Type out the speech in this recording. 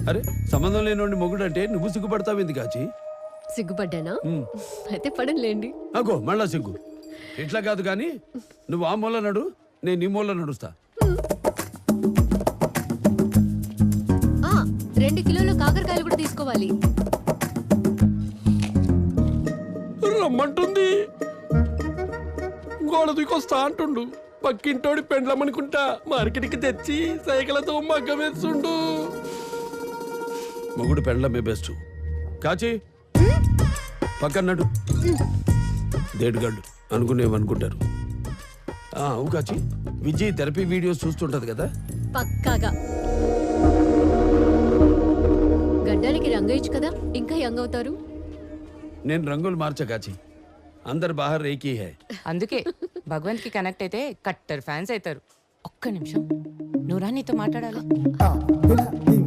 అరే సంబంధం లేనోడిని మొగుడు అంటే నువ్వు సిగ్గుపడతావేంది కాచి? సిగ్గుపడ్డానా? అయితే పడనులేండి. అగో మళ్ళా సిగ్గు. ఇట్లా కాదు కానీ నువ్వు ఆ మూల నడు, నేను ఈ మూల నడుస్తా. 2 కిలోల కాకరకాయలు కూడా తీసుకోవాలి. రమ్మంటుంది, గోడ దూకొస్తా అంటుండు. పక్కింటోడి పెండ్లమనుకుంటా మార్కెట్కి తెచ్చి సైకిలతో మగ్గ వేస్తుండు. మొగుడు పెండ్లమే బెస్ట్. కాచి పక్కన్నాడు దేడుగాడు అనుకునేమనుకుంటారు. అవు కాచి, విజయ్ థెరపీ వీడియోస్ చూస్తుంటది కదా. పక్కాగా. గడ్డానికి రంగు ఇచ్చు కదా, ఇంకా యంగ్ అవుతారు. నేను రంగులు మార్చా కాచి, అందరు బాహర్ రేకీ హై. అందుకే భగవంత్ కి కనెక్ట్ అయితే కట్టర్ ఫ్యాన్స్ అవుతారు. ఒక్క నిమిషం, నువ్వు రా, నీతో మాట్లాడాలి.